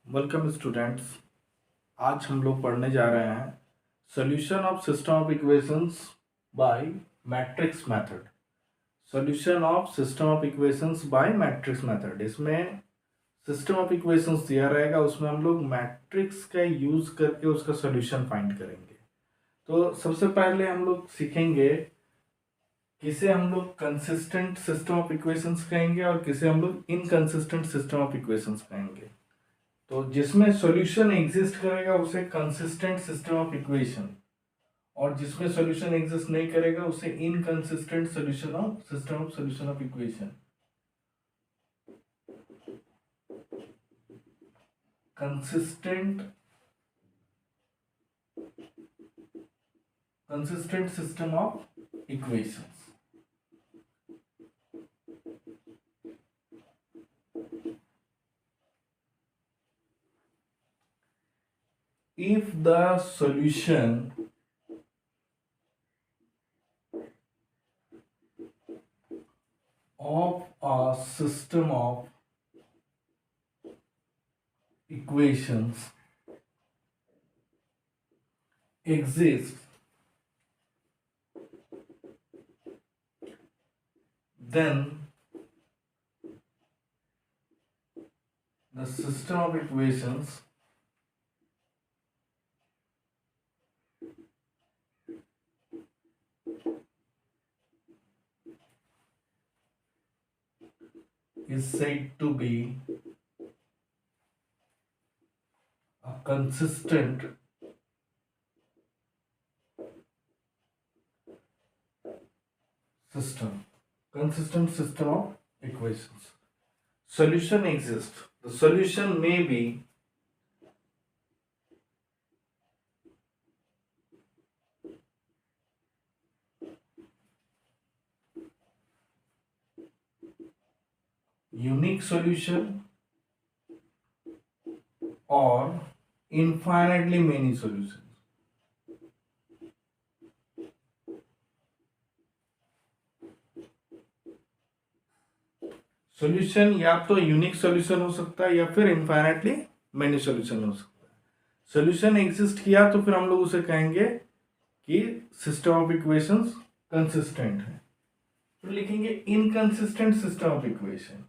Welcome students. आज हम लोग पढ़ने जा रहे हैं solution of system of equations bye matrix method. Solution of system of equations bye matrix method. इसमें सिस्टम ऑफ इक्वेशंस दिया रहेगा, उसमें हम लोग मैट्रिक्स का यूज करके उसका सॉल्यूशन फाइंड करेंगे। तो सबसे पहले हम लोग सीखेंगे किसे हम लोग कंसिस्टेंट सिस्टम ऑफ इक्वेशंस कहेंगे और किसे हम लोग इनकंसिस्टेंट सिस्टम ऑफ इक्वेशंस कहेंगे। तो जिसमें सॉल्यूशन एग्जिस्ट करेगा उसे कंसिस्टेंट सिस्टम ऑफ इक्वेशन, और जिसमें सॉल्यूशन एग्जिस्ट नहीं करेगा उसे inconsistent solution of solution of equation. Consistent system of equations. If the solution of a system of equations exists, then the system of equations is said to be a consistent system of equations. Solution exists. The solution may be unique solution or infinitely many solutions. Solution या तो unique solution हो सकता है या फिर infinitely many solution हो सकता है। सॉल्यूशन एग्जिस्ट किया तो फिर हम लोग उसे कहेंगे कि सिस्टम ऑफ इक्वेशंस कंसिस्टेंट है। फिर लिखेंगे inconsistent system of equation.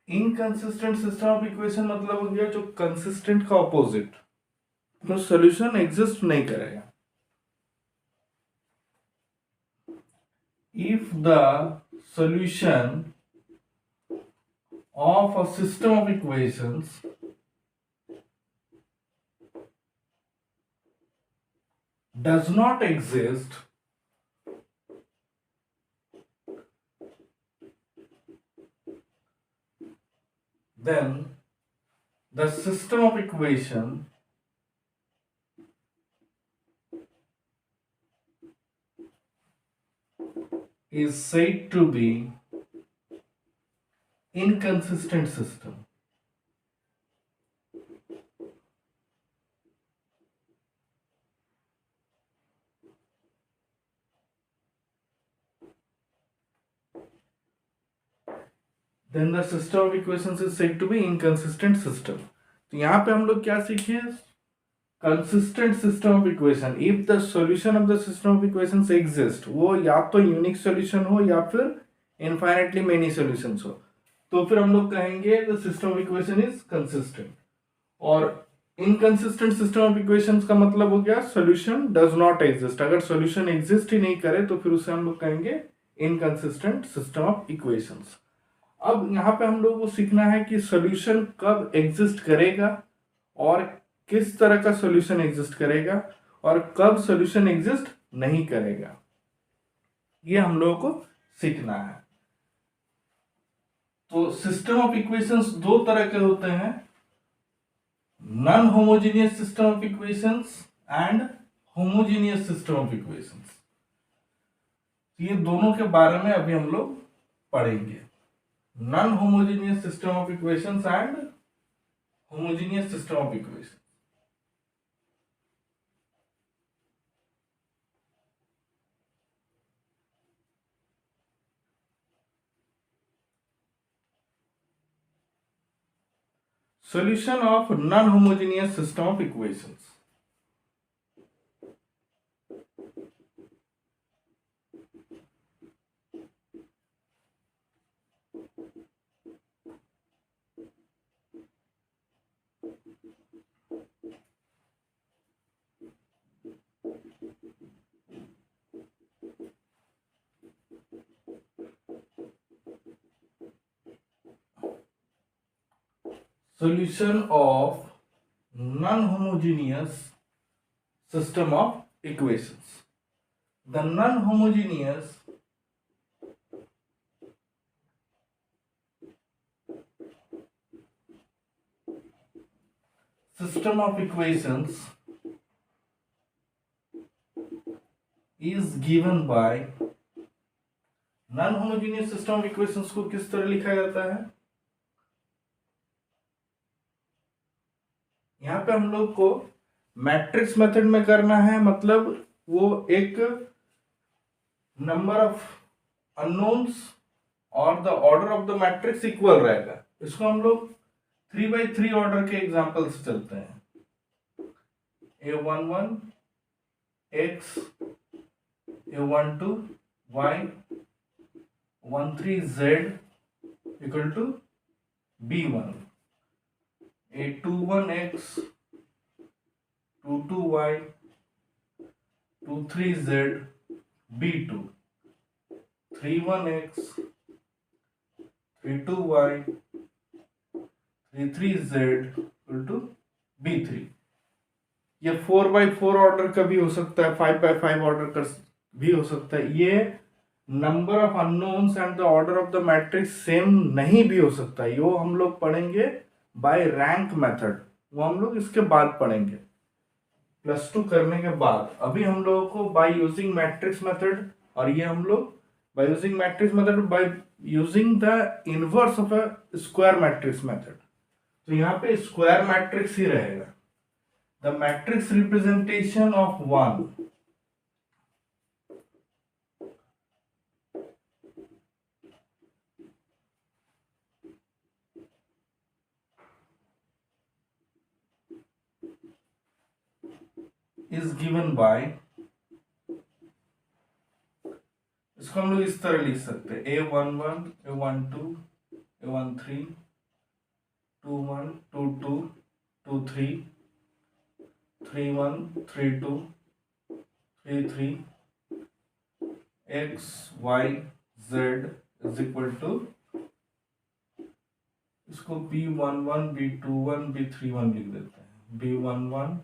Inconsistent system of equation मतलब हो गया जो कंसिस्टेंट का ऑपोजिट, तो सॉल्यूशन एग्जिस्ट नहीं करेगा। If the solution of a system of equations does not exist, then the system of equation is said to be inconsistent system. Then the system of equations is said to be inconsistent system. तो यहाँ पे हम लोग क्या सीखे? Consistent system of equation. If the solution of the system of equations exist, वो या तो यूनिक सॉल्यूशन हो या फिर इनफाइनाइटली मेनी सॉल्यूशंस हो, तो फिर हम लोग कहेंगे the system of equation is consistent. और इनकंसिस्टेंट सिस्टम ऑफ इक्वेशंस का मतलब हो गया सॉल्यूशन डज नॉट एग्जिस्ट। अगर सॉल्यूशन एग्जिस्ट ही नहीं करे तो फिर उसे हम लोग कहेंगे इनकंसिस्टेंट सिस्टम ऑफ इक्वेशंस। अब यहाँ पे हम लोग को सीखना है कि सॉल्यूशन कब एग्जिस्ट करेगा और किस तरह का सॉल्यूशन एग्जिस्ट करेगा और कब सॉल्यूशन एग्जिस्ट नहीं करेगा, ये हम लोगों को सीखना है। तो सिस्टम ऑफ इक्वेशंस दो तरह के होते हैं, non homogeneous system of equations and homogeneous system of equations. ये दोनों के बारे में अभी हम लोग पढ़ेंगे। non-homogeneous system of equations and homogeneous system of equations. Solution of non-homogeneous system of equations. Solution of non-homogeneous system of equations. The non-homogeneous system of equations is given by, non-homogeneous system of equations को किस तरह लिखा जाता है? यहाँ पे हम लोग को मैट्रिक्स मेथड में करना है, मतलब वो एक नंबर ऑफ अननोन्स और the order of the matrix equal रहेगा. इसको हम लोग 3x3 ऑर्डर के एग्जांपल से चलते हैं. A11 x, A12 y, 13 z equal to B1, A21 x, 22 y, 23 z B2, 31 x, 32 y, 33 z equal to B3. ये 4x4 ऑर्डर का भी हो सकता है, 5x5 ऑर्डर का भी हो सकता है. ये number of unknowns and the order of the matrix same नहीं भी हो सकता है. ये हम लोग पढ़ेंगे बाय रैंक मेथड, वो हम लोग इसके बाद पढ़ेंगे +2 करने के बाद. अभी हम लोगों को बाय यूजिंग मैट्रिक्स मेथड, और ये हम लोग by using matrix method by using the inverse of a square matrix method. तो यहाँ पे स्क्वायर मैट्रिक्स ही रहेगा. The matrix representation of 1 is given by, इसको हम लोग इस तरह लिख सकते हैं. A11, A12, A13, 21, 22, 23, 31, 32, 33, x, y, z is equal to, इसको B11, B21, B31 लिख देते हैं. B11,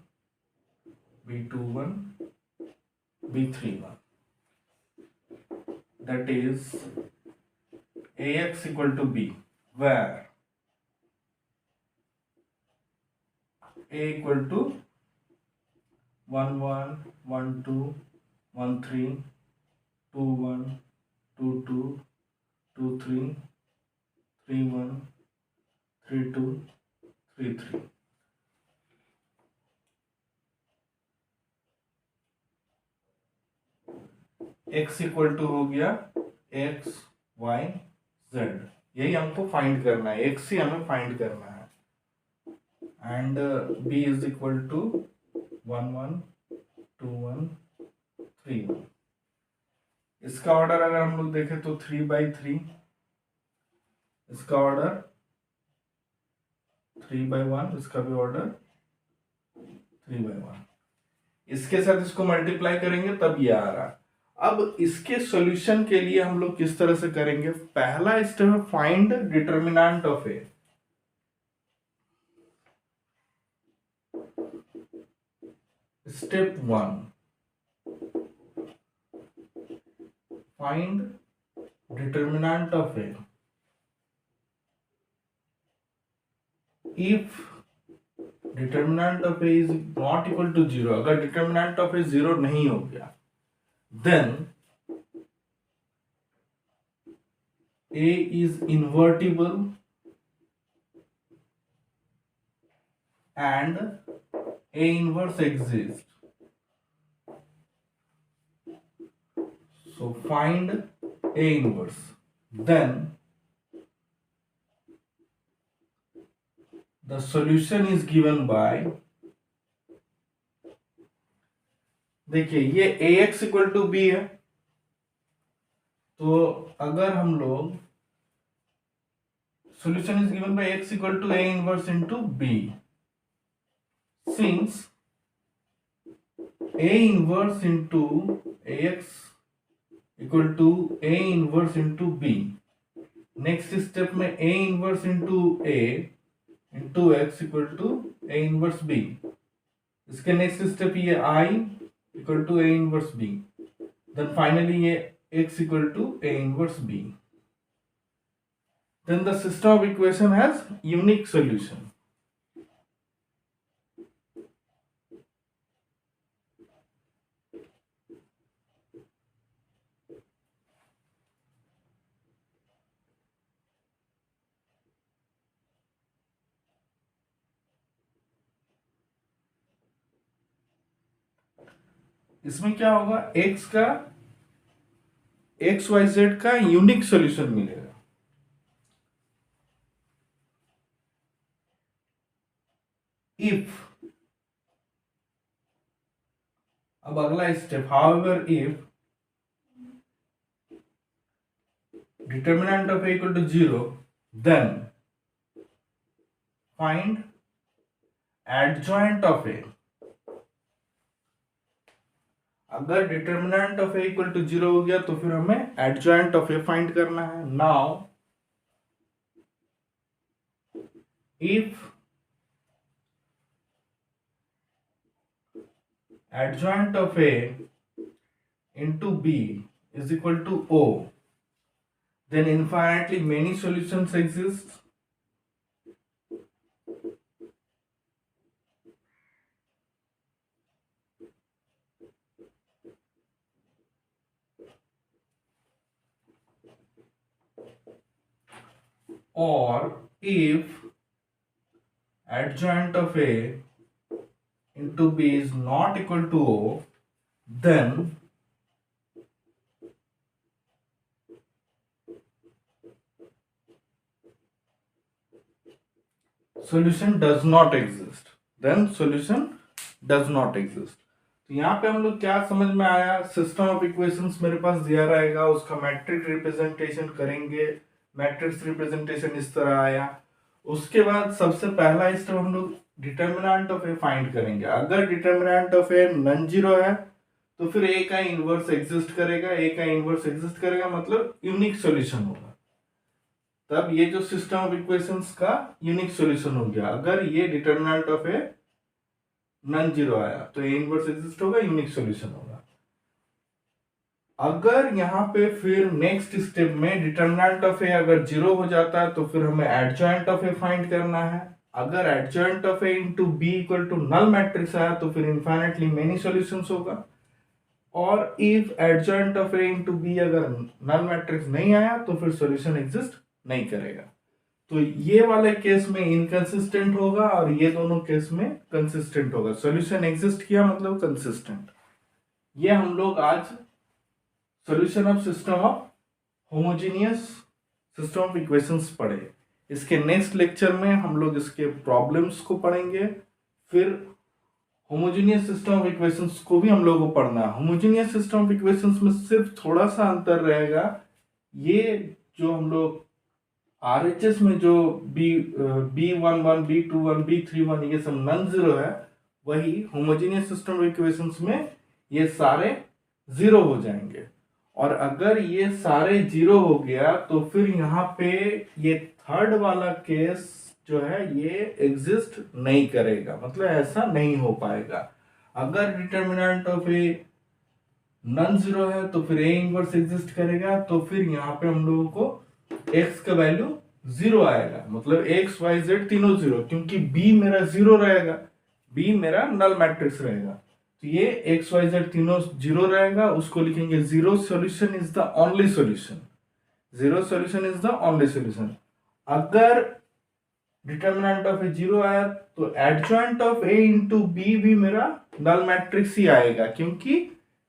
B21, B31. That is AX equal to B, where A equal to 1 1 1 2 1 3 2 1 2 2 2 3 3 1 3 2 3 3. x equal to हो गया x y z. यही हमको find करना है, x ही हमें फाइंड करना है. And b is equal to 1 1 2 1 3 1. इसका ऑर्डर अगर हम लोग देखें तो 3x3, इसका ऑर्डर 3x1, इसका भी ऑर्डर 3x1. इसके साथ इसको मल्टीप्लाई करेंगे तब ये आ रहा. अब इसके सॉल्यूशन के लिए हम लोग किस तरह से करेंगे? पहला स्टेप है find determinant of A. Step 1, find determinant of A. If determinant of A is not equal to 0, अगर determinant of A 0 नहीं हो गया, then A is invertible and A inverse exists. So find A inverse. Then the solution is given by, देखिए ये Ax equal to be है, तो अगर हम लोग solution is given by x equal to A inverse into B, since A inverse into Ax equal to A inverse into B, next step में A inverse into A into x equal to A inverse B, इसके next step ये I equal to A inverse B, then finally ये x equal to A inverse B. Then the system of equation has unique solution. इसमें क्या होगा, X Y Z का unique solution मिलेगा. If, अब अगला step, however if determinant of A equal to 0, then find adjoint of A. अगर determinant of A equal to 0 हो गया तो फिर हमें एडजॉइंट ऑफ ए फाइंड करना है. Now if adjoint of A into B is equal to O, then infinitely many solutions exist. Or if adjoint of A into B is not equal to O, then solution does not exist. Then solution does not exist. तो यहाँ पे हम लोग क्या समझ में आया, system of equations मेरे पास दिया रहेगा, उसका मैट्रिक्स रिप्रेजेंटेशन करेंगे. मैट्रिक्स रिप्रेजेंटेशन इस तरह आया. उसके बाद सबसे पहला स्टेप हम लोग डिटर्मिनेंट ऑफ ए फाइंड करेंगे. अगर determinant of a non zero है तो फिर ए का इनवर्स एग्जिस्ट करेगा. ए का इनवर्स एग्जिस्ट करेगा मतलब यूनिक सॉल्यूशन होगा. तब ये जो सिस्टम ऑफ इक्वेशंस का यूनिक सॉल्यूशन हो गया. अगर ये determinant of a non zero आया तो ए इनवर्स एग्जिस्ट होगा, यूनिक सॉल्यूशन होगा. अगर यहाँ पे फिर नेक्स्ट स्टेप में डिटर्मिनेंट ऑफ ए अगर जीरो हो जाता है तो फिर हमें एडजॉइंट ऑफ ए फाइंड करना है. अगर adjoint of A into B equal to null matrix आया तो फिर इनफाइनाइटली मेनी सॉल्यूशंस होगा. और if adjoint of A into B अगर नल मैट्रिक्स नहीं आया तो फिर सॉल्यूशन एग्जिस्ट नहीं करेगा. तो ये वाले केस में इनकंसिस्टेंट होगा और ये दोनों केस में कंसिस्टेंट होगा. सॉल्यूशन एग्जिस्ट किया मतलब कंसिस्टेंट. ये हम लोग आज solution of system of homogeneous system of equations पढ़े. इसके नेक्स्ट लेक्चर में हम लोग इसके प्रॉब्लम्स को पढ़ेंगे. फिर होमोजेनियस सिस्टम ऑफ इक्वेशंस को भी हम लोग को पढ़ना है. होमोजेनियस सिस्टम ऑफ इक्वेशंस में सिर्फ थोड़ा सा अंतर रहेगा. ये जो हम लोग आरएचएस में जो B11, B21, B31 ये सब नॉन जीरो है, वही होमोजेनियस सिस्टम ऑफ इक्वेशंस में ये सारे जीरो हो जाएंगे. और अगर ये सारे जीरो हो गया तो फिर यहाँ पे ये थर्ड वाला केस जो है ये एग्जिस्ट नहीं करेगा, मतलब ऐसा नहीं हो पाएगा. अगर determinant of a non zero है तो फिर ए इनवर्स एग्जिस्ट करेगा. तो फिर यहाँ पे हम लोगों को x का वैल्यू जीरो आएगा, मतलब x y z तीनों जीरो, क्योंकि b मेरा जीरो रहेगा, b मेरा नल मैट्रिक्स रहेगा. तो ये एक्स वाई जेड तीनों जीरो रहेगा. उसको लिखेंगे zero. Solution is the only solution. Zero solution is the only solution. अगर डिटर्मिनेंट ऑफ ए जीरो आया तो adjoint of A into B भी मेरा नल मैट्रिक्स ही आएगा, क्योंकि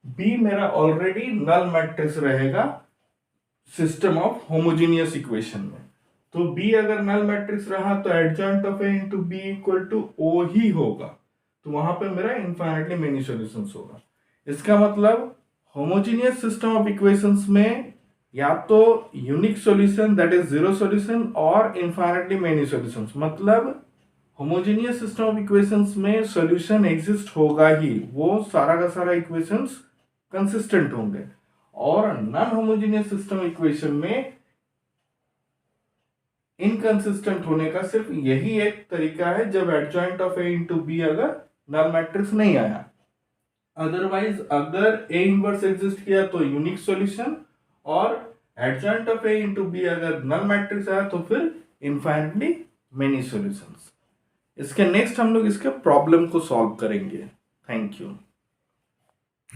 बी मेरा ऑलरेडी नल मैट्रिक्स रहेगा सिस्टम ऑफ होमोजीनियस इक्वेशन में। तो बी अगर नल मैट्रिक्स रहा तो adjoint of A into B equal to O ही होगा, तो वहां पे मेरा इनफाइनाइटली मेनी सॉल्यूशंस होगा। इसका मतलब होमोजीनियस सिस्टम ऑफ इक्वेशंस में या तो unique solution that is zero solution और इनफाइनाइटली मेनी सॉल्यूशंस। मतलब होमोजीनियस सिस्टम ऑफ इक्वेशंस में सॉल्यूशन एग्जिस्ट होगा ही, वो सारा का सारा इक्वेशंस कंसिस्टेंट होंगे। और नॉन होमोजीनियस सिस्टम इक्वेशन में इनकंसिस्टेंट होने का सिर्फ यही एक तरीका है, जब adjoint of A into B अगर नल मैट्रिक्स नहीं आया। अदरवाइज अगर ए इनवर्स एग्जिस्ट किया तो यूनिक सॉल्यूशन, और adjoint of A into B अगर नल मैट्रिक्स आया तो फिर इनफाइनाइटली मेनी सॉल्यूशंस। इसके नेक्स्ट हम लोग इसके प्रॉब्लम को सॉल्व करेंगे। Thank you.